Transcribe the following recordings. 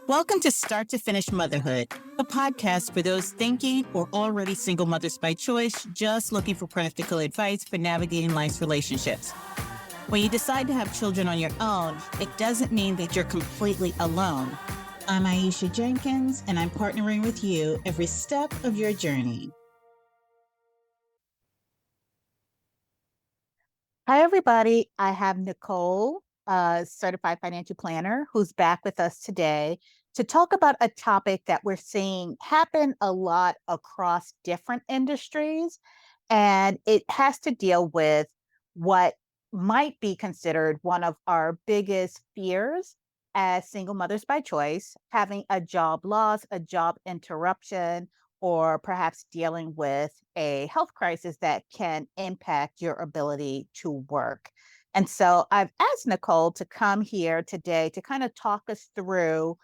Welcome to Start to Finish Motherhood, a podcast for those thinking or already single mothers by choice, just looking for practical advice for navigating life's relationships. When you decide to have children on your own, it doesn't mean that you're completely alone. I'm Aisha Jenkins, and I'm partnering with you every step of your journey. Hi, everybody. I have Nicole, a certified financial planner, who's back with us today to talk about a topic that we're seeing happen a lot across different industries. And it has to deal with what might be considered one of our biggest fears as single mothers by choice, having a job loss, a job interruption, or perhaps dealing with a health crisis that can impact your ability to work. And so I've asked Nicole to come here today to kind of talk us through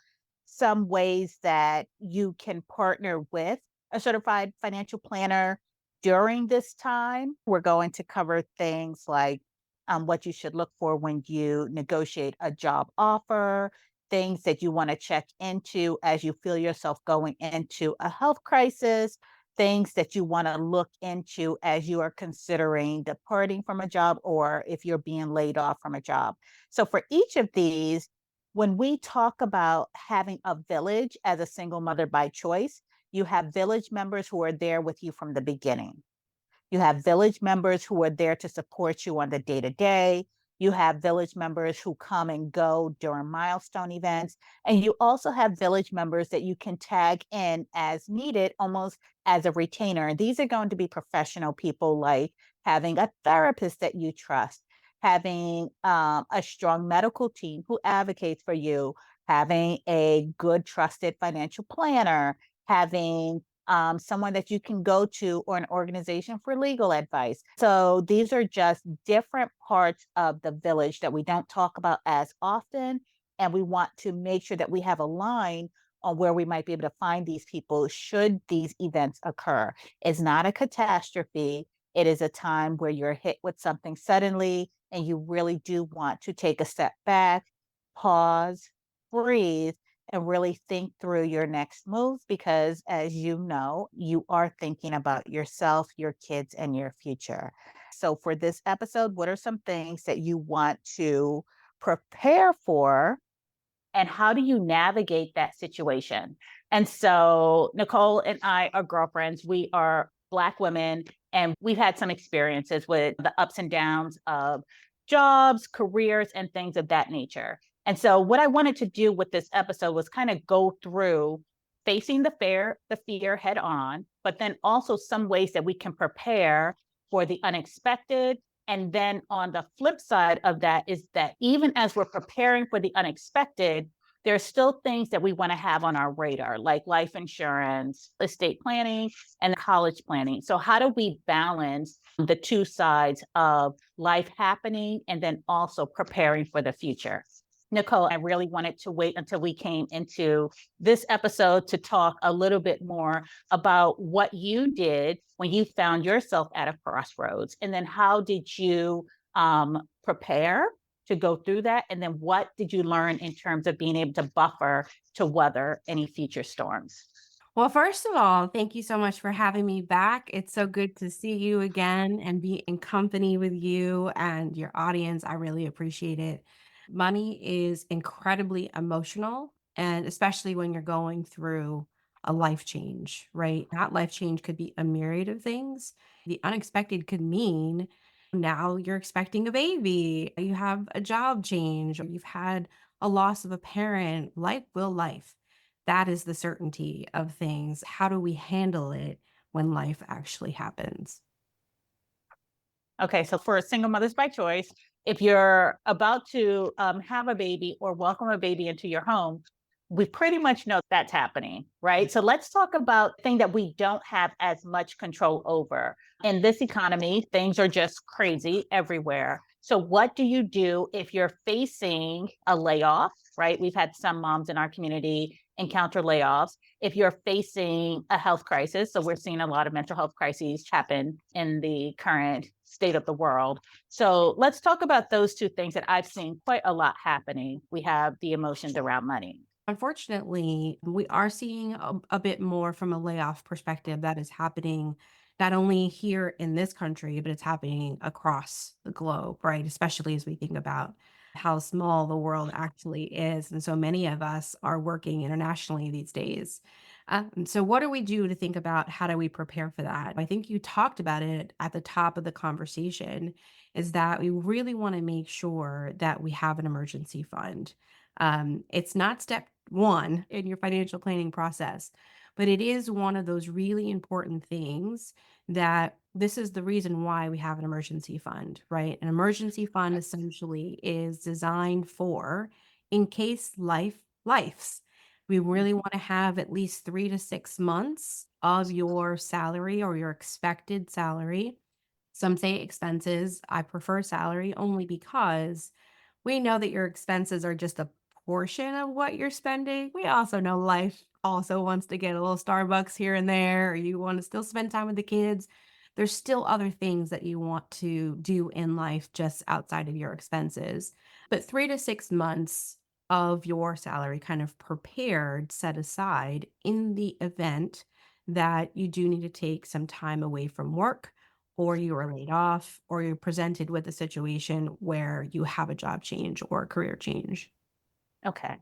some ways that you can partner with a certified financial planner during this time. We're going to cover things like what you should look for when you negotiate a job offer, things that you want to check into as you feel yourself going into a health crisis, things that you want to look into as you are considering departing from a job or if you're being laid off from a job. So, for each of these, when we talk about having a village as a single mother by choice, you have village members who are there with you from the beginning. You have village members who are there to support you on the day to day. You have village members who come and go during milestone events. And you also have village members that you can tag in as needed, almost as a retainer. And these are going to be professional people, like having a therapist that you trust, having a strong medical team who advocates for you, having a good, trusted financial planner, having someone that you can go to, or an organization for legal advice. So these are just different parts of the village that we don't talk about as often. And we want to make sure that we have a line on where we might be able to find these people should these events occur. It's not a catastrophe. It is a time where you're hit with something suddenly and you really do want to take a step back, pause, breathe, and really think through your next moves because, as you know, you are thinking about yourself, your kids, and your future. So, for this episode, what are some things that you want to prepare for, and how do you navigate that situation? And so, Nicole and I are girlfriends. We are Black women, and we've had some experiences with the ups and downs of jobs, careers, and things of that nature. And so, what I wanted to do with this episode was kind of go through facing the fear head on, but then also some ways that we can prepare for the unexpected. And then on the flip side of that is that even as we're preparing for the unexpected, there's still things that we want to have on our radar, like life insurance, estate planning, and college planning. So, how do we balance the two sides of life happening and then also preparing for the future? Nicole, I really wanted to wait until we came into this episode to talk a little bit more about what you did when you found yourself at a crossroads. And then how did you prepare to go through that? And then what did you learn in terms of being able to buffer to weather any future storms? Well, first of all, thank you so much for having me back. It's so good to see you again and be in company with you and your audience. I really appreciate it. Money is incredibly emotional, and especially when you're going through a life change, right? That life change could be a myriad of things. The unexpected could mean now you're expecting a baby, you have a job change, or you've had a loss of a parent. Life will life. That is the certainty of things. How do we handle it when life actually happens? Okay, so for single mothers by choice, if you're about to have a baby or welcome a baby into your home, we pretty much know that's happening, right? So let's talk about the thing that we don't have as much control over. In this economy, things are just crazy everywhere. So what do you do if you're facing a layoff, right? We've had some moms in our community encounter layoffs. If you're facing a health crisis, so we're seeing a lot of mental health crises happen in the current state of the world. So let's talk about those two things that I've seen quite a lot happening. We have the emotions around money. Unfortunately, we are seeing a bit more from a layoff perspective that is happening not only here in this country, but it's happening across the globe, right? Especially as we think about how small the world actually is. And so many of us are working internationally these days. So, what do we do to think about how do we prepare for that? I think you talked about it at the top of the conversation, is that we really want to make sure that we have an emergency fund. It's not step one in your financial planning process, but it is one of those really important things that this is the reason why we have an emergency fund, right? An emergency fund essentially is designed for in case lifes. We really want to have at least 3 to 6 months of your salary or your expected salary. Some say expenses. I prefer salary only because we know that your expenses are just a portion of what you're spending. We also know life also wants to get a little Starbucks here and there, or you want to still spend time with the kids. There's still other things that you want to do in life just outside of your expenses. But 3 to 6 months of your salary kind of prepared, set aside in the event that you do need to take some time away from work, or you are laid off, or you're presented with a situation where you have a job change or a career change. Okay.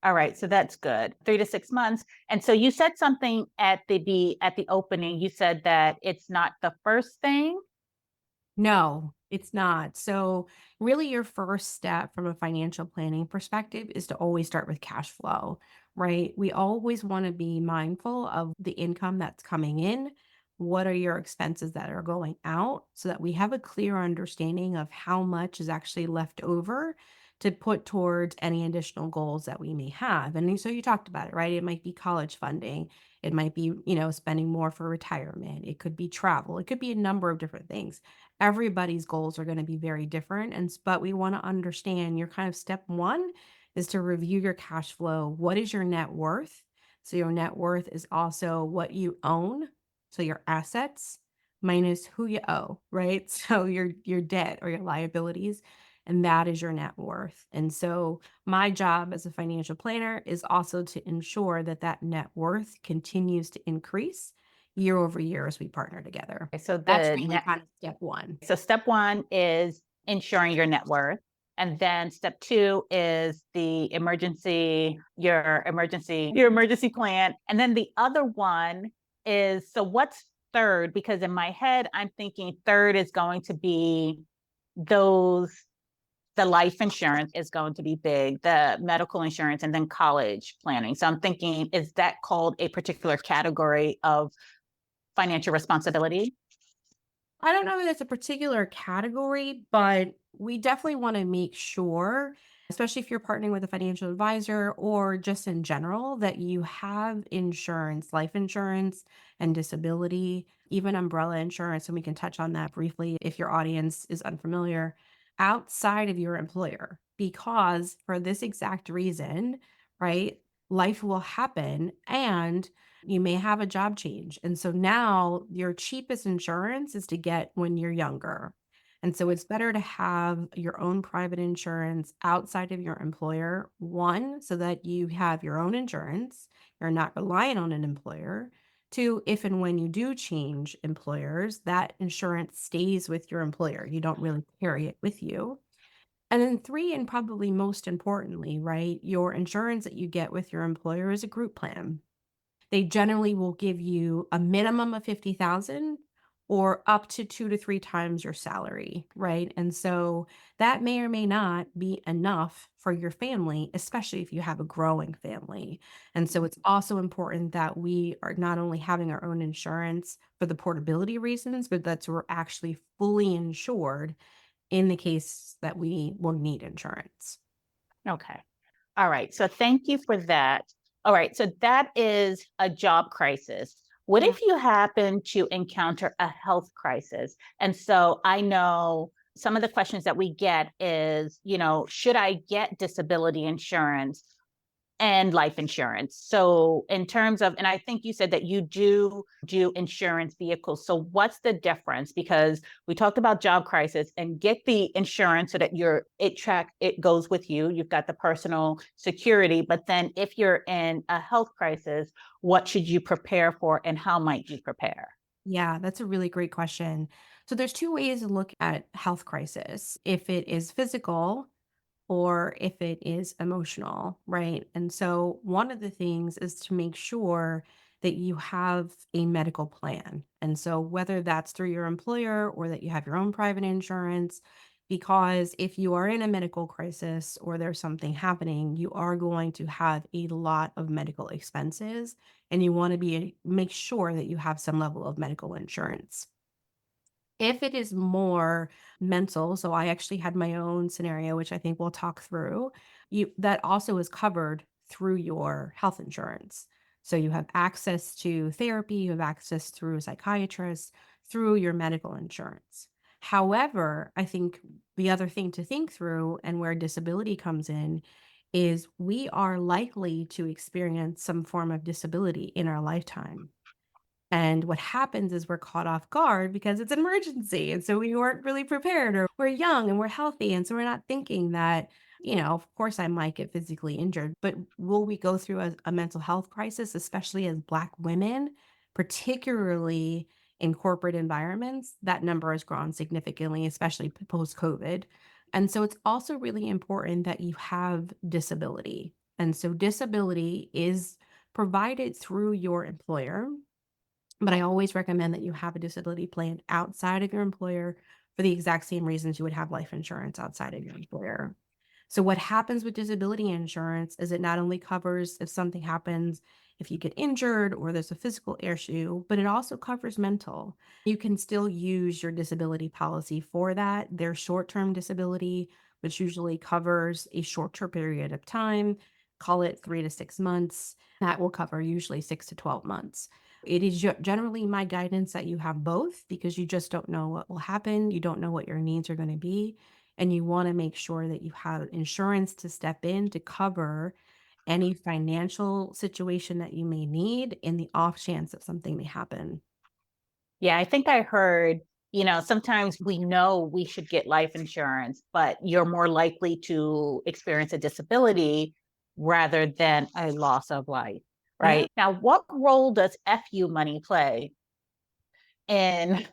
All right, so that's good. 3 to 6 months. And so you said something at the opening. You said that it's not the first thing. No, it's not. So, really, your first step from a financial planning perspective is to always start with cash flow, right? We always want to be mindful of the income that's coming in. What are your expenses that are going out so that we have a clear understanding of how much is actually left over to put towards any additional goals that we may have. And so you talked about it, right? It might be college funding. It might be, spending more for retirement. It could be travel. It could be a number of different things. Everybody's goals are going to be very different, but we want to understand your kind of step one is to review your cash flow. What is your net worth? So your net worth is also what you own, so your assets minus who you owe, right? So your debt or your liabilities, and that is your net worth. And so my job as a financial planner is also to ensure that that net worth continues to increase year over year as we partner together. Okay, so That's the really net kind of step 1. so step 1 is ensuring your net worth. And then step 2 is the your emergency plan. And then the other one is, so what's third? Because in my head, I'm thinking third is going to be those the life insurance is going to be big, the medical insurance, and then college planning. So I'm thinking, is that called a particular category of financial responsibility? I don't know that it's a particular category, but we definitely want to make sure, especially if you're partnering with a financial advisor or just in general, that you have insurance, life insurance and disability, even umbrella insurance. And we can touch on that briefly if your audience is unfamiliar outside of your employer. Because for this exact reason, right, life will happen and you may have a job change. And so now your cheapest insurance is to get when you're younger. And so it's better to have your own private insurance outside of your employer. One, so that you have your own insurance, you're not relying on an employer. Two, if and when you do change employers, that insurance stays with your employer. You don't really carry it with you. And then three, and probably most importantly, right, your insurance that you get with your employer is a group plan. They generally will give you a minimum of 50,000 or up to 2 to 3 times your salary, right? And so that may or may not be enough for your family, especially if you have a growing family. And so it's also important that we are not only having our own insurance for the portability reasons, but that we're actually fully insured in the case that we will need insurance. Okay. All right. So thank you for that. All right. So that is a job crisis. What Yeah. if you happen to encounter a health crisis? And so I know some of the questions that we get is, should I get disability insurance? and life insurance. So in terms of, and I think you said that you do insurance vehicles. So what's the difference? Because we talked about job crisis and get the insurance so that it goes with you. You've got the personal security, but then if you're in a health crisis, what should you prepare for and how might you prepare? Yeah, that's a really great question. So there's two ways to look at health crisis. If it is physical or if it is emotional, right? And so one of the things is to make sure that you have a medical plan. And so whether that's through your employer or that you have your own private insurance, because if you are in a medical crisis or there's something happening, you are going to have a lot of medical expenses and you want to make sure that you have some level of medical insurance. If it is more mental, so I actually had my own scenario, which I think we'll talk through, you that also is covered through your health insurance. So you have access to therapy, you have access through a psychiatrist, through your medical insurance. However, I think the other thing to think through and where disability comes in is we are likely to experience some form of disability in our lifetime. And what happens is we're caught off guard because it's an emergency. And so we weren't really prepared, or we're young and we're healthy. And so we're not thinking that, of course I might get physically injured, but will we go through a mental health crisis, especially as Black women, particularly in corporate environments? That number has grown significantly, especially post COVID. And so it's also really important that you have disability. And so disability is provided through your employer, but I always recommend that you have a disability plan outside of your employer for the exact same reasons you would have life insurance outside of your employer. So, what happens with disability insurance is it not only covers if something happens, if you get injured or there's a physical issue, but it also covers mental. You can still use your disability policy for that. There's short term disability, which usually covers a shorter period of time, call it 3 to 6 months. That will cover usually 6 to 12 months. It is generally my guidance that you have both because you just don't know what will happen. You don't know what your needs are going to be. And you want to make sure that you have insurance to step in to cover any financial situation that you may need in the off chance that something may happen. Yeah, I think I heard, sometimes we know we should get life insurance, but you're more likely to experience a disability rather than a loss of life, Yeah. right? Now, what role does FU money play in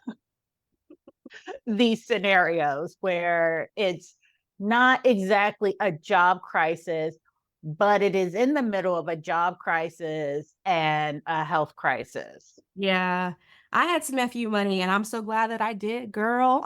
these scenarios where it's not exactly a job crisis, but it is in the middle of a job crisis and a health crisis? Yeah. I had some FU money and I'm so glad that I did, girl.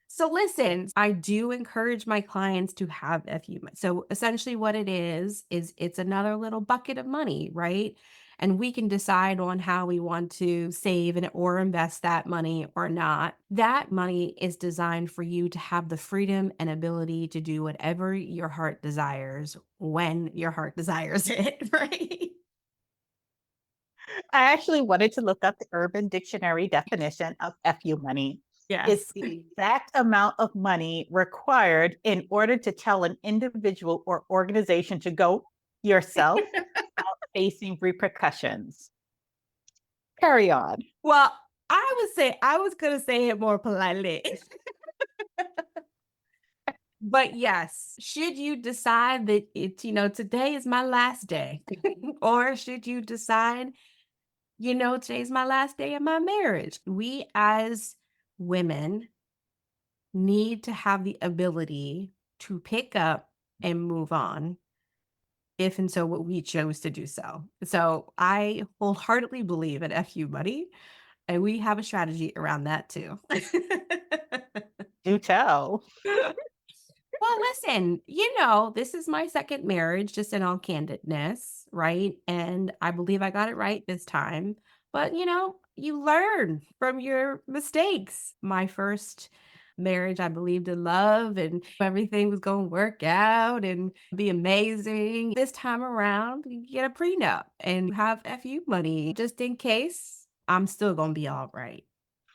So listen, I do encourage my clients to have FU. So essentially what it is it's another little bucket of money, right? And we can decide on how we want to save and or invest that money or not. That money is designed for you to have the freedom and ability to do whatever your heart desires when your heart desires it, right? I actually wanted to look up the Urban Dictionary definition of FU money. It's Yes. the exact amount of money required in order to tell an individual or organization to go yourself without facing repercussions. Carry on. Well, I was gonna say it more politely. But yes, should you decide that today is my last day, or should you decide, today's my last day of my marriage? We as women need to have the ability to pick up and move on if and so what we chose to do so. So I wholeheartedly believe in FU money, and we have a strategy around that too. Do tell. Well, listen, this is my second marriage, just in all candidness, right? And I believe I got it right this time. But, you learn from your mistakes. My first marriage, I believed in love and everything was going to work out and be amazing. This time around, you get a prenup and have FU money just in case I'm still going to be all right.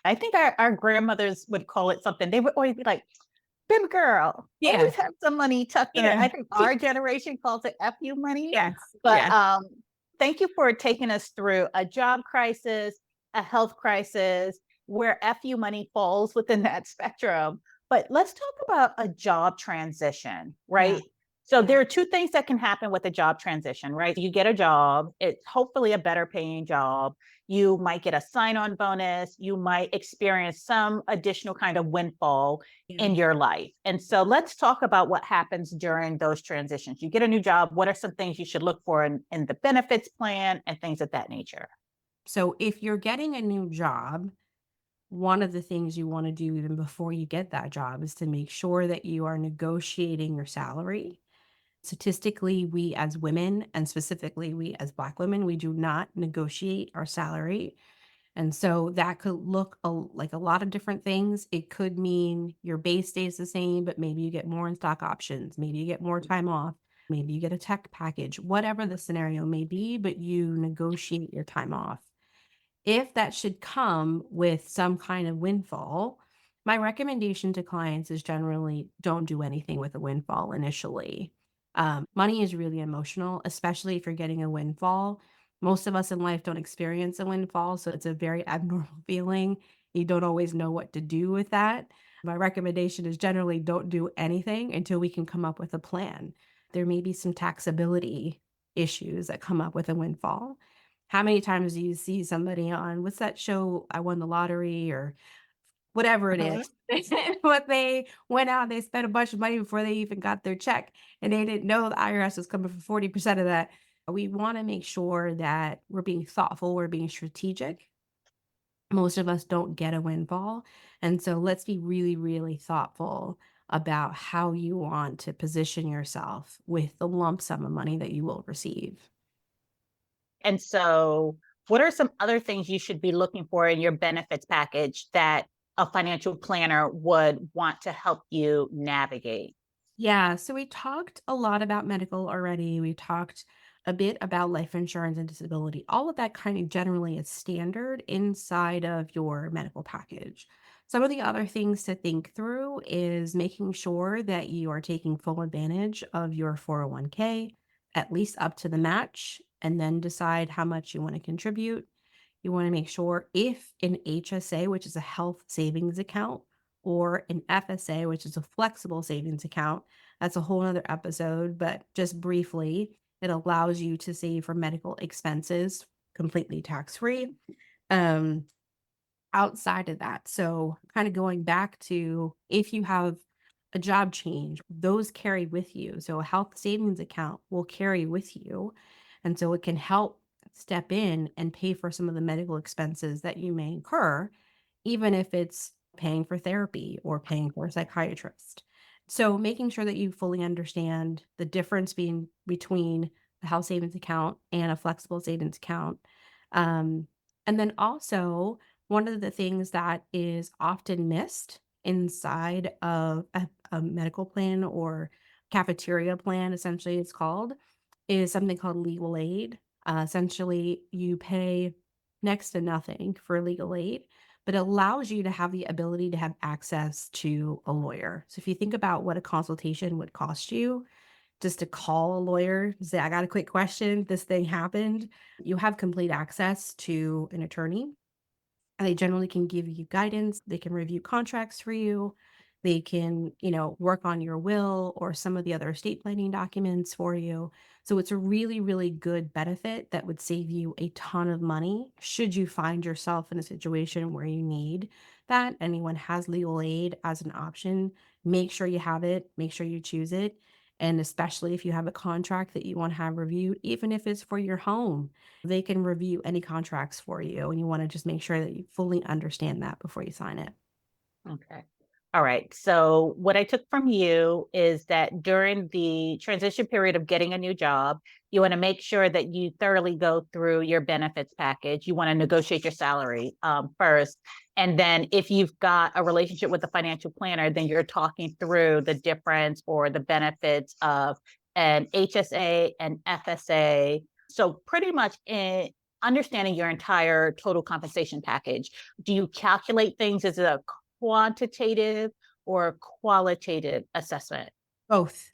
I think our grandmothers would call it something. They would always be like, Good girl. Yeah, Always have some money tucked in there. yeah, I think our generation calls it FU money. yes, But yes. thank you for taking us through a job crisis, a health crisis, where FU money falls within that spectrum. But let's talk about a job transition, Yeah, right? So yeah. there are two things that can happen with a job transition, right? You get a job, it's hopefully a better paying job. You might get a sign on bonus. You might experience some additional kind of windfall Yeah. in your life. And so let's talk about what happens during those transitions. You get a new job. What are some things you should look for in the benefits plan and things of that nature? So if you're getting a new job, one of the things you want to do even before you get that job is to make sure that you are negotiating your salary. Statistically, we as women, and specifically we as Black women, we do not negotiate our salary. And so that could look like a lot of different things. It could mean your base stays the same, but maybe you get more in stock options. Maybe you get more time off. Maybe you get a tech package, whatever the scenario may be, but you negotiate your time off. If that should come with some kind of windfall, my recommendation to clients is generally don't do anything with a windfall initially. Money is really emotional, especially if you're getting a windfall. Most of us in life don't experience a windfall, so it's a very abnormal feeling. You don't always know what to do with that. My recommendation is generally don't do anything until we can come up with a plan. There may be some taxability issues that come up with a windfall. How many times do you see somebody on what's that show, I Won the Lottery or whatever it Mhm. is? What they went out, they spent a bunch of money before they even got their check, and they didn't know the IRS was coming for 40% of that. We wanna make sure that we're being thoughtful, we're being strategic. Most of us don't get a windfall, and so let's be really, really thoughtful about how you want to position yourself with the lump sum of money that you will receive. And so, what are some other things you should be looking for in your benefits package that a financial planner would want to help you navigate? Yeah, so we talked a lot about medical already. We talked a bit about life insurance and disability. All of that kind of generally is standard inside of your medical package. Some of the other things to think through is making sure that you are taking full advantage of your 401k, at least up to the match, and then decide how much you want to contribute. You want to make sure if an HSA, which is a health savings account, or an FSA, which is a flexible savings account, that's a whole other episode, but just briefly, it allows you to save for medical expenses completely tax free. Um, Outside of that, so kind of going back to if you have a job change, those carry with you. So a health savings account will carry with you. And so it can help step in and pay for some of the medical expenses that you may incur, even if it's paying for therapy or paying for a psychiatrist. So making sure that you fully understand the difference between a health savings account and a flexible savings account. Um, and then also one of the things that is often missed inside of a medical plan or cafeteria plan, essentially it's called, is something called legal aid. Essentially, you pay next to nothing for legal aid, but it allows you to have the ability to have access to a lawyer. So if you think about what a consultation would cost you, just to call a lawyer, say, I got a quick question, this thing happened, you have complete access to an attorney and they generally can give you guidance. They can review contracts for you. They can, work on your will or some of the other estate planning documents for you. So it's a really, really good benefit that would save you a ton of money should you find yourself in a situation where you need that. Anyone has legal aid as an option. Make sure you have it, make sure you choose it. And especially if you have a contract that you want to have reviewed, even if it's for your home, they can review any contracts for you, and you wanna just make sure that you fully understand that before you sign it. Okay. All right. So, what I took from you is that during the transition period of getting a new job, you want to make sure that you thoroughly go through your benefits package. You want to negotiate your salary first. And then, if you've got a relationship with a financial planner, then you're talking through the difference or the benefits of an HSA and FSA. So, pretty much in understanding your entire total compensation package. Do you calculate things? Is it a quantitative or qualitative assessment? Both.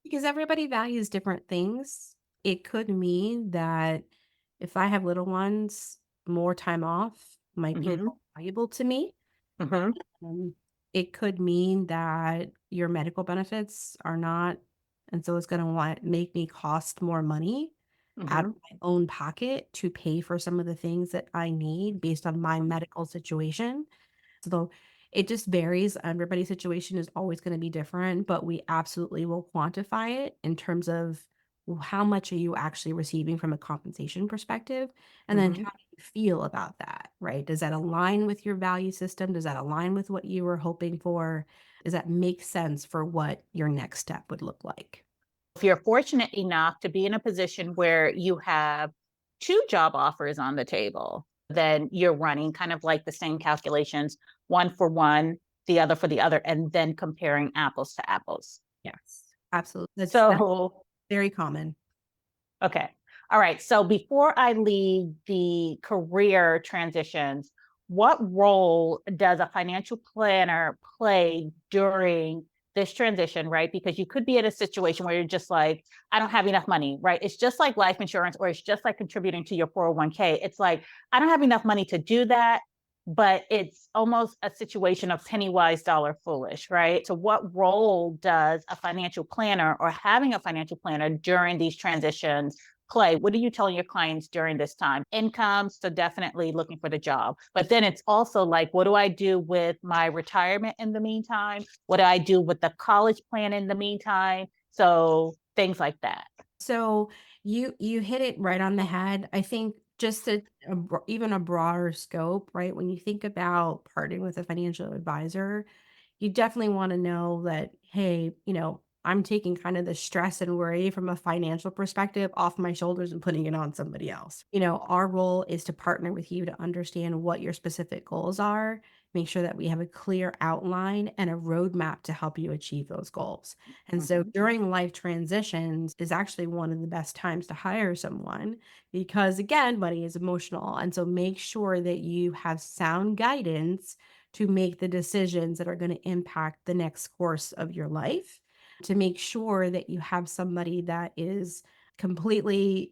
Because everybody values different things. It could mean that if I have little ones, more time off might be Mhm, more valuable to me. mhm, Um, it could mean that your medical benefits are not, and so it's gonna make me cost more money out of mhm, my own pocket to pay for some of the things that I need based on my mhm, medical situation. So it just varies. Everybody's situation is always going to be different, but we absolutely will quantify it in terms of how much are you actually receiving from a compensation perspective? And then mhm. how do you feel about that, right? Does that align with your value system? Does that align with what you were hoping for? Does that make sense for what your next step would look like? If you're fortunate enough to be in a position where you have 2 job offers on the table, then you're running kind of like the same calculations, one for one, the other for the other, and then comparing apples to apples. Yes, absolutely. That's So very common. okay. All right. So before I leave the career transitions, what role does a financial planner play during this transition, right? Because you could be in a situation where you're just like, I don't have enough money, right? It's just like life insurance, or it's just like contributing to your 401k. It's like, I don't have enough money to do that, but it's almost a situation of penny wise, dollar foolish, right? So, what role does a financial planner or having a financial planner during these transitions play? What are you telling your clients during this time? Income, so definitely looking for the job. But then it's also like, what do I do with my retirement in the meantime? What do I do with the college plan in the meantime? So, things like that. So you hit it right on the head. I think just even a broader scope, right? When you think about partnering with a financial advisor, you definitely want to know that, hey, I'm taking kind of the stress and worry from a financial perspective off my shoulders and putting it on somebody else. Our role is to partner with you to understand what your specific goals are, make sure that we have a clear outline and a roadmap to help you achieve those goals. And so Mhm, during life transitions is actually one of the best times to hire someone because, again, money is emotional. And so make sure that you have sound guidance to make the decisions that are going to impact the next course of your life, to make sure that you have somebody that is completely,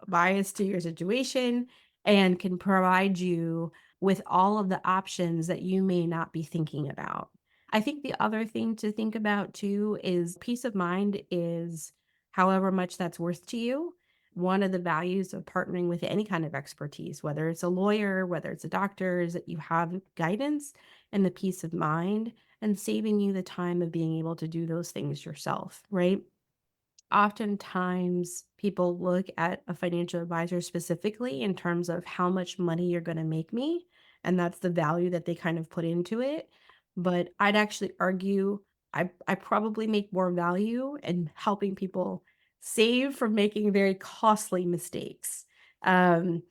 biased to your situation and can provide you with all of the options that you may not be thinking about. I think the other thing to think about too is peace of mind is however much that's worth to you. One of the values of partnering with any kind of expertise, whether it's a lawyer, whether it's a doctor, is that you have guidance and the peace of mind and saving you the time of being able to do those things yourself, right? Oftentimes people look at a financial advisor specifically in terms of how much money you're going to make me, and that's the value that they kind of put into it. But I'd actually argue I probably make more value in helping people save from making very costly mistakes. Um,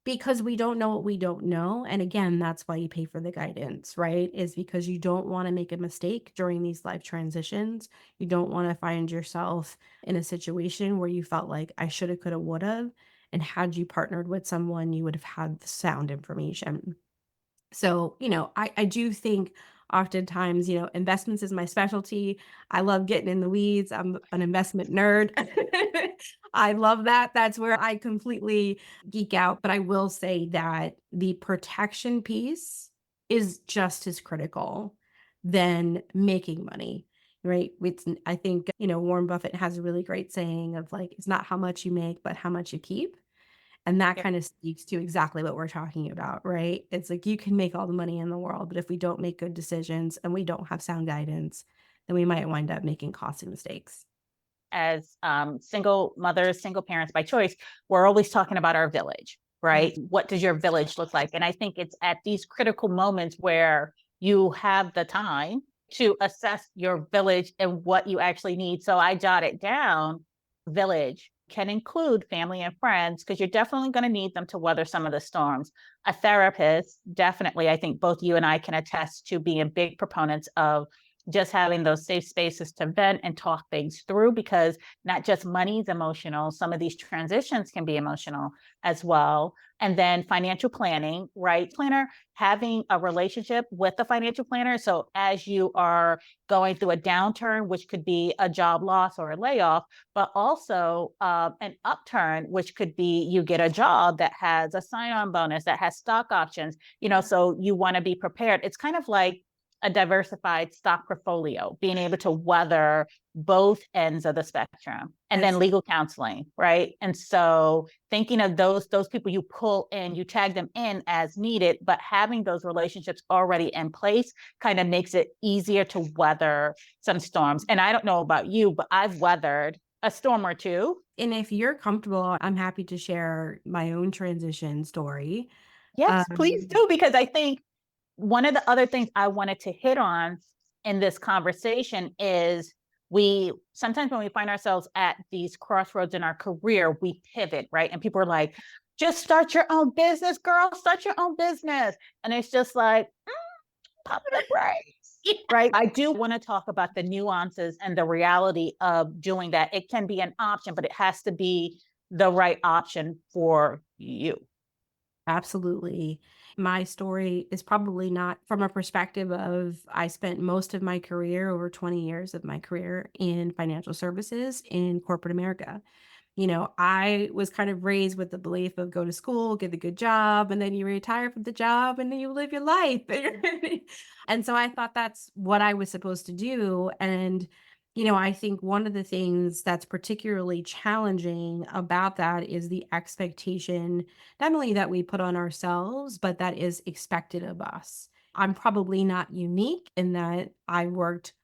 because we don't know what we don't know. And again, that's why you pay for the guidance, right? Is because you don't want to make a mistake during these life transitions. You don't want to find yourself in a situation where you felt like I shoulda, coulda, woulda, and had you partnered with someone, you would have had the sound information. So, I do think oftentimes, investments is my specialty. I love getting in the weeds. I'm an investment nerd. I love that. That's where I completely geek out. But I will say that the protection piece is just as critical than making money. Right. I think, Warren Buffett has a really great saying of like, it's not how much you make, but how much you keep. And that yep. kind of speaks to exactly what we're talking about, right? It's like you can make all the money in the world, but if we don't make good decisions and we don't have sound guidance, then we might wind up making costly mistakes. As single mothers, single parents by choice, we're always talking about our village, right? Mhm. What does your village look like? And I think it's at these critical moments where you have the time to assess your village and what you actually need. So I jotted down village can include family and friends because you're definitely going to need them to weather some of the storms. A therapist, definitely, I think both you and I can attest to being big proponents of just having those safe spaces to vent and talk things through, because not just money is emotional, some of these transitions can be emotional as well. And then financial planning, right? Planner, having a relationship with the financial planner. So as you are going through a downturn, which could be a job loss or a layoff, but also an upturn, which could be you get a job that has a sign on bonus, that has stock options, so you want to be prepared. It's kind of like a diversified stock portfolio, being able to weather both ends of the spectrum. And then Yes, legal counseling, right? And so thinking of those people you pull in, you tag them in as needed, but having those relationships already in place kind of makes it easier to weather some storms. And I don't know about you, but I've weathered a storm or two. and if you're comfortable, I'm happy to share my own transition story. Yes, please Um do, because I think one of the other things I wanted to hit on in this conversation is we sometimes when we find ourselves at these crossroads in our career, we pivot, right? And people are like, just start your own business, girl, start your own business. And it's just like, pop the brakes, right? I do want to talk about the nuances and the reality of doing that. It can be an option, but it has to be the right option for you. Absolutely. My story is probably not from a perspective of I spent most of my career, over 20 years of my career in financial services in corporate America. I was kind of raised with the belief of go to school, get a good job, and then you retire from the job and then you live your life. And so I thought that's what I was supposed to do. And, I think one of the things that's particularly challenging about that is the expectation, not only that we put on ourselves, but that is expected of us. I'm probably not unique in that I worked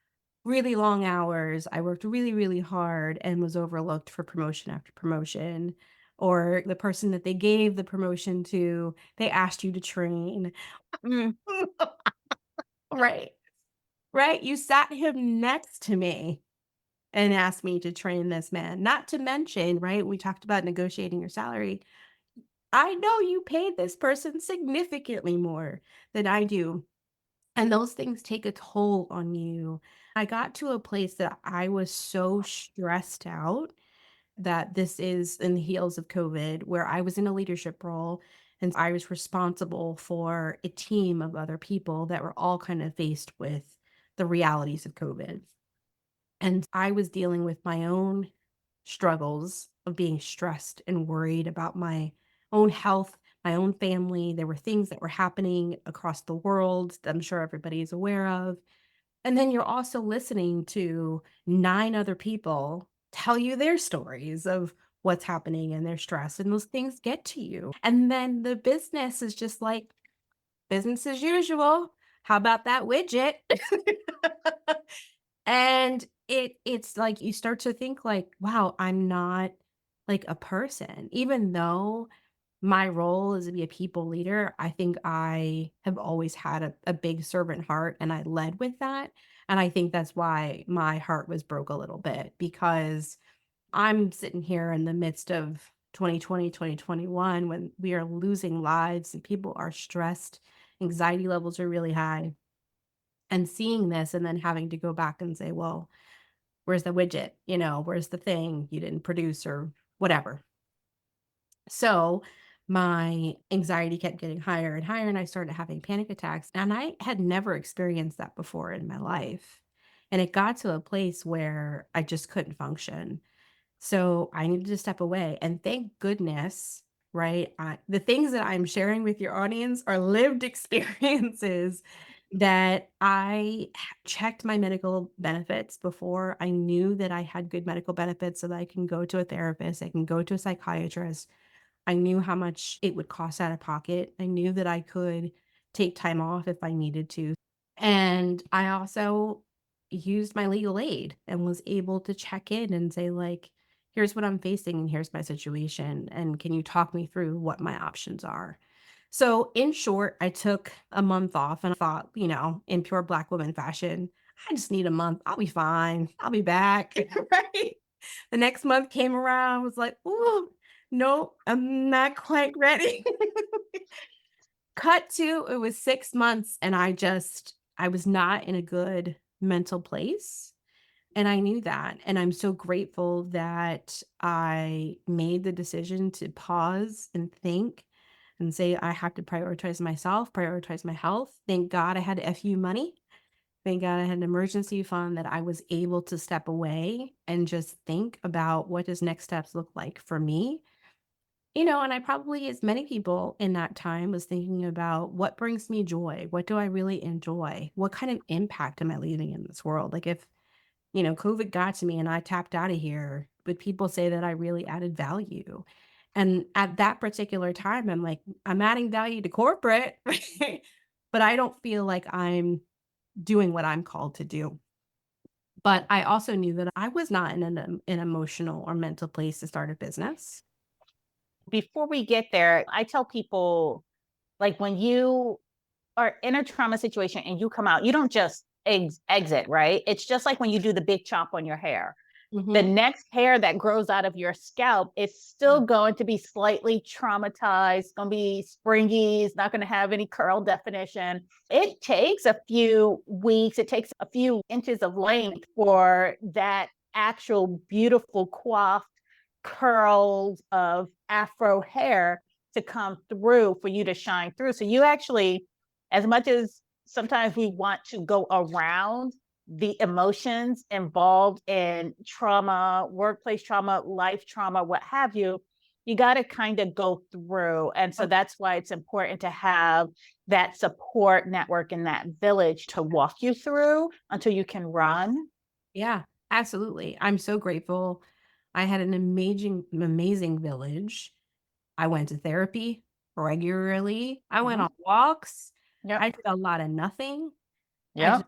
really long hours. I worked really, really hard and was overlooked for promotion after promotion. Or the person that they gave the promotion to, they asked you to train. Mm. Right. Right. You sat him next to me and asked me to train this man. Not to mention, right? We talked about negotiating your salary. I know you paid this person significantly more than I do. And those things take a toll on you. I got to a place that I was so stressed out that this is in the heels of COVID, where I was in a leadership role and I was responsible for a team of other people that were all kind of faced with the realities of COVID. And I was dealing with my own struggles of being stressed and worried about my own health, my own family. There were things that were happening across the world that I'm sure everybody is aware of. And then you're also listening to 9 other people tell you their stories of what's happening and their stress, and those things get to you. And then the business is just like business as usual. How about that widget? And it's like you start to think like, "Wow, I'm not like a person." Even though my role is to be a people leader, I think I have always had a big servant heart and I led with that. And I think that's why my heart was broke a little bit because I'm sitting here in the midst of 2020, 2021 when we are losing lives and people are stressed, anxiety levels are really high. And seeing this and then having to go back and say, well, where's the widget? Where's the thing you didn't produce or whatever? So my anxiety kept getting higher and higher, and I started having panic attacks. And I had never experienced that before in my life. And it got to a place where I just couldn't function. So I needed to step away. And thank goodness, right? The things that I'm sharing with your audience are lived experiences that checked my medical benefits before I knew that I had good medical benefits so that I can go to a therapist, I can go to a psychiatrist. I knew how much it would cost out of pocket. I knew that I could take time off if I needed to. And I also used my legal aid and was able to check in and say, like, here's what I'm facing and here's my situation. And can you talk me through what my options are? So, in short, I took a month off and I thought, in pure Black woman fashion, I just need a month. I'll be fine. I'll be back. Right. The next month came around, I was like, "Ooh, no, I'm not quite ready." Cut to, it was 6 months, and I was not in a good mental place. And I knew that. And I'm so grateful that I made the decision to pause and think and say, I have to prioritize myself, prioritize my health. Thank God I had FU money. Thank God I had an emergency fund that I was able to step away and just think about what does next steps look like for me. And I probably, as many people in that time, was thinking about what brings me joy? What do I really enjoy? What kind of impact am I leaving in this world? Like if COVID got to me and I tapped out of here, but people say that I really added value. And at that particular time, I'm like, I'm adding value to corporate, but I don't feel like I'm doing what I'm called to do. But I also knew that I was not in an emotional or mental place to start a business. Before we get there, I tell people, like, when you are in a trauma situation and you come out, you don't just exit, right? It's just like when you do the big chop on your hair. The Mhm. next hair that grows out of your scalp is still going to be slightly traumatized, going to be springy, it's not going to have any curl definition. It takes a few weeks, it takes a few inches of length for that actual beautiful coiffed curls of afro hair to come through for you to shine through. So you actually, as much as sometimes we want to go around the emotions involved in trauma, workplace trauma, life trauma, what have you, you got to kind of go through. And so Oh, that's why it's important to have that support network in that village to walk you through until you can run. yeah, absolutely. I'm so grateful. I had an amazing village. I went to therapy regularly. I went on Mhm. walks. Yep. I did a lot of nothing. I Yep. just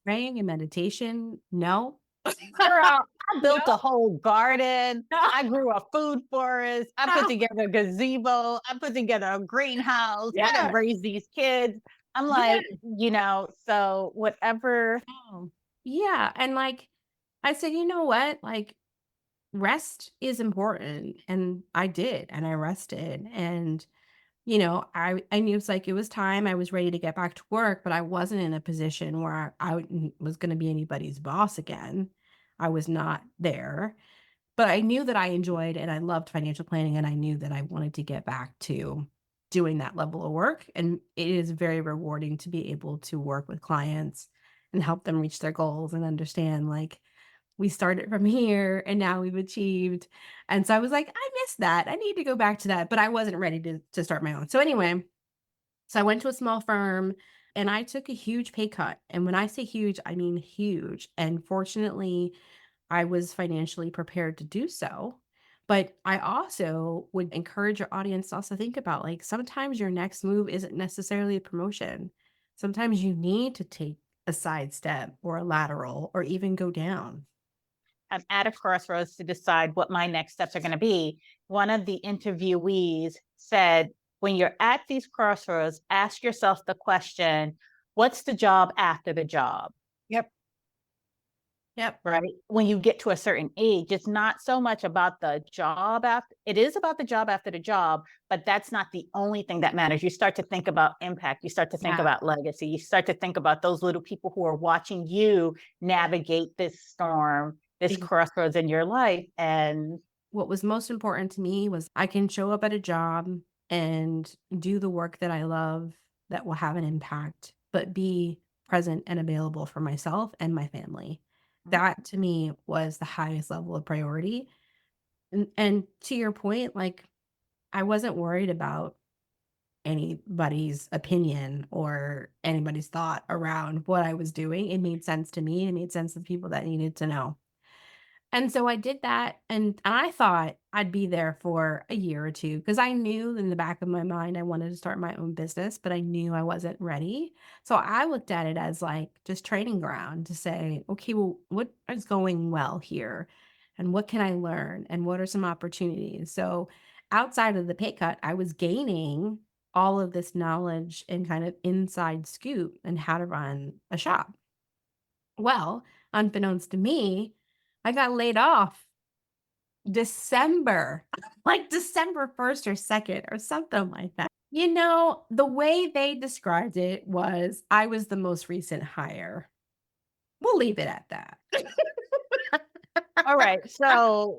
praying and meditation. No. Girl, I No. built a whole garden. No. I grew a food forest. I put No. together a gazebo. I put together a greenhouse. I done Yeah. raised these kids. I'm Yeah. like, so whatever. No. Yeah. And like I said, you know what? Like rest is important. And I did. And I rested. And I knew it's like it was time. I was ready to get back to work, but I wasn't in a position where was going to be anybody's boss again. I was not there. But I knew that I enjoyed and I loved financial planning, and I knew that I wanted to get back to doing that level of work, and it is very rewarding to be able to work with clients and help them reach their goals and understand, like, we started from here and now we've achieved, and so I was like, "I miss that. I need to go back to that," but I wasn't ready to start my own. So anyway, I went to a small firm and I took a huge pay cut, and when I say huge, I mean huge, and fortunately I was financially prepared to do so. But I also would encourage your audience to also think about like sometimes your next move isn't necessarily a promotion. Sometimes you need to take a side step or a lateral or even go down. I'm at a crossroads to decide what my next steps are going to be. One of the interviewees said, when you're at these crossroads, ask yourself the question, what's the job after the job? Yep. Yep. Right? When you get to a certain age, it's not so much about the job after, it is about the job after the job, but that's not the only thing that matters. You start to think about impact, you start to think Yeah. about legacy, you start to think about those little people who are watching you navigate this storm, this Ex- crossroads in your life. And What was most important to me was I can show up at a job and do the work that I love that will have an impact, but be present and available for myself and my family. That to me was the highest level of priority. And to your point, like I wasn't worried about anybody's opinion or anybody's thought around what I was doing. It made sense to me. It made sense to the people that needed to know. And so I did that, and I thought I'd be there for a year or 2 because I knew in the back of my mind I wanted to start my own business, but I knew I wasn't ready. So I looked at it as, like, just training ground to say, "Okay, well, what is going well here? And what can I learn? And what are some opportunities?" So outside of the pay cut, I was gaining all of this knowledge and kind of inside scoop and how to run a shop. Well, unbeknownst to me, I got laid off December, like December 1st or 2nd or something like that. The way they described it was I was the most recent hire. We'll leave it at that. All right. So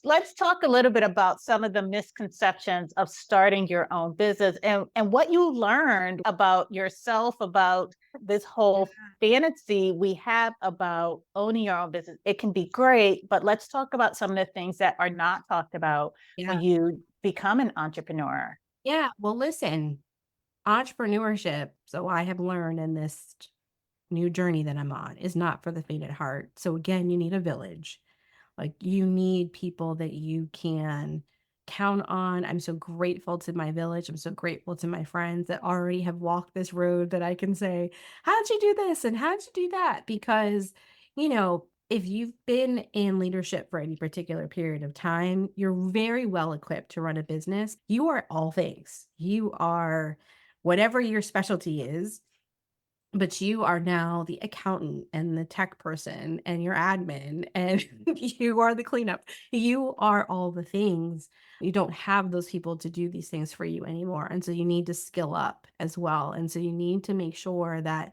let's talk a little bit about some of the misconceptions of starting your own business and what you learned about yourself, about this Yeah. whole fantasy we have about owning your own business. It can be great, but let's talk about some of the things that are not talked about Yeah. when you become an entrepreneur. Yeah. Well, listen, entrepreneurship, so I have learned in this new journey that I'm on, is not for the faint at heart. So again, you need a village. Like, you need people that you can count on. I'm so grateful to my village. I'm so grateful to my friends that already have walked this road that I can say, how'd you do this? And how'd you do that? Because, if you've been in leadership for any particular period of time, you're very well equipped to run a business. You are all things. You are whatever your specialty is, but you are now the accountant and the tech person and your admin and you are the cleanup. You are all the things. You don't have those people to do these things for you anymore. And so you need to skill up as well. And so you need to make sure that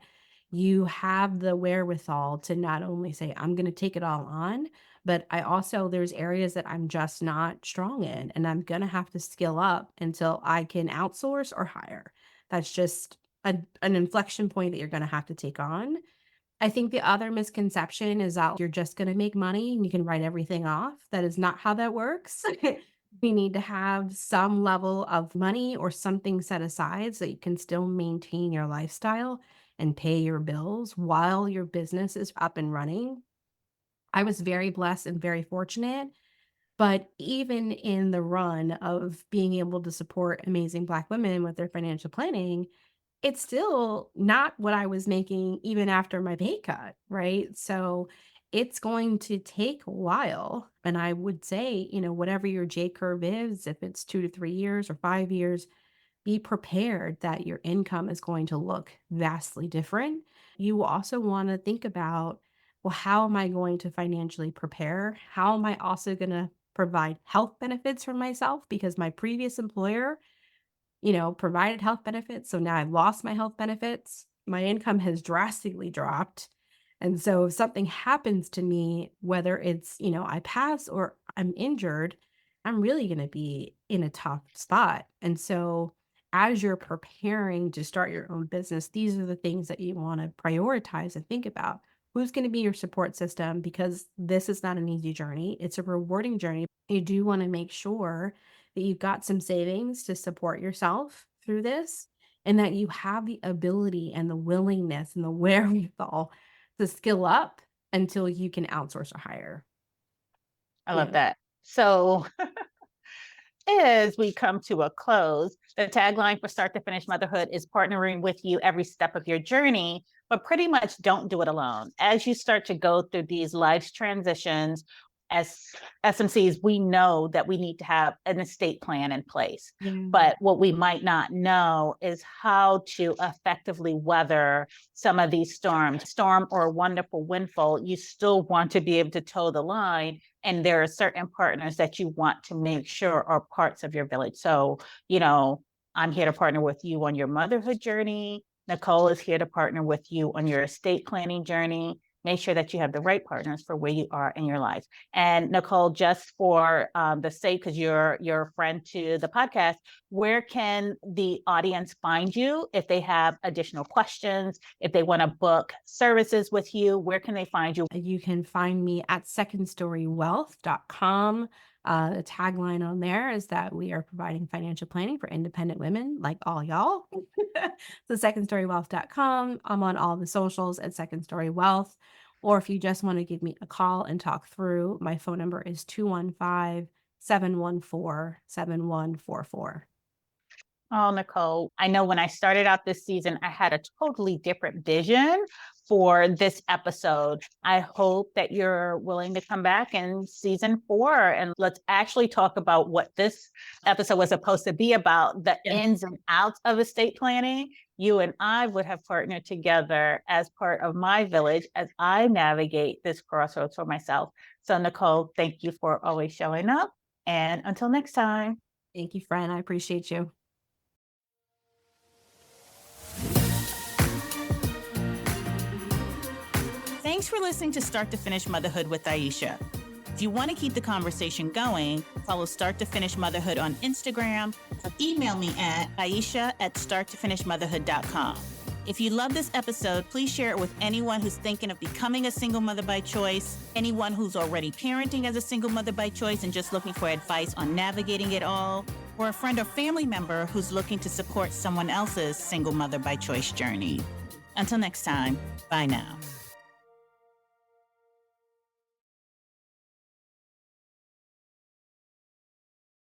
you have the wherewithal to not only say, I'm going to take it all on, but there's areas that I'm just not strong in. And I'm going to have to skill up until I can outsource or hire. That's just an inflection point that you're gonna have to take on. I think the other misconception is that you're just gonna make money and you can write everything off. That is not how that works. You need to have some level of money or something set aside so you can still maintain your lifestyle and pay your bills while your business is up and running. I was very blessed and very fortunate, but even in the run of being able to support amazing Black women with their financial planning, it's still not what I was making even after my pay cut, right? So it's going to take a while. And I would say, whatever your J curve is, if it's 2 to 3 years or 5 years, be prepared that your income is going to look vastly different. You also want to think about, well, how am I going to financially prepare? How am I also going to provide health benefits for myself? Because my previous employer, provided health benefits. So now I've lost my health benefits. My income has drastically dropped. And so if something happens to me, whether it's, I pass or I'm injured, I'm really going to be in a tough spot. And so as you're preparing to start your own business, these are the things that you want to prioritize and think about. Who's going to be your support system? Because this is not an easy journey. It's a rewarding journey. You do want to make sure that you've got some savings to support yourself through this and that you have the ability and the willingness and the wherewithal to skill up until you can outsource or hire. I love Yeah. that. So as we come to a close, the tagline for Start to Finish Motherhood is partnering with you every step of your journey, but pretty much don't do it alone. As you start to go through these life's transitions, as SMCs, we know that we need to have an estate plan in place. Yeah. But what we might not know is how to effectively weather some of these storms. Storm or a wonderful windfall, you still want to be able to toe the line, and there are certain partners that you want to make sure are parts of your village. So, I'm here to partner with you on your motherhood journey. Nicole is here to partner with you on your estate planning journey. Make sure that you have the right partners for where you are in your life. And Nicole, just for the sake, because you're a friend to the podcast, where can the audience find you if they have additional questions, if they want to book services with you? Where can they find you? You can find me at secondstorywealth.com. The tagline on there is that we are providing financial planning for independent women like all y'all. So secondstorywealth.com. I'm on all the socials at Second Story Wealth. Or if you just want to give me a call and talk through, my phone number is 215-714-7144. Oh, Nicole, I know when I started out this season, I had a totally different vision for this episode. I hope that you're willing to come back in season 4 and let's actually talk about what this episode was supposed to be about, the Yes. ins and outs of estate planning. You and I would have partnered together as part of my village as I navigate this crossroads for myself. So, Nicole, thank you for always showing up. And until next time. Thank you, friend. I appreciate you. Thanks Thanks for listening to Start to Finish Motherhood with Aisha. If you want to keep the conversation going, follow Start to Finish Motherhood on Instagram or email me at aisha@starttofinishmotherhood.com. If you love this episode, please share it with anyone who's thinking of becoming a single mother by choice, anyone who's already parenting as a single mother by choice and just looking for advice on navigating it all, or a friend or family member who's looking to support someone else's single mother by choice journey. Until next time, bye now.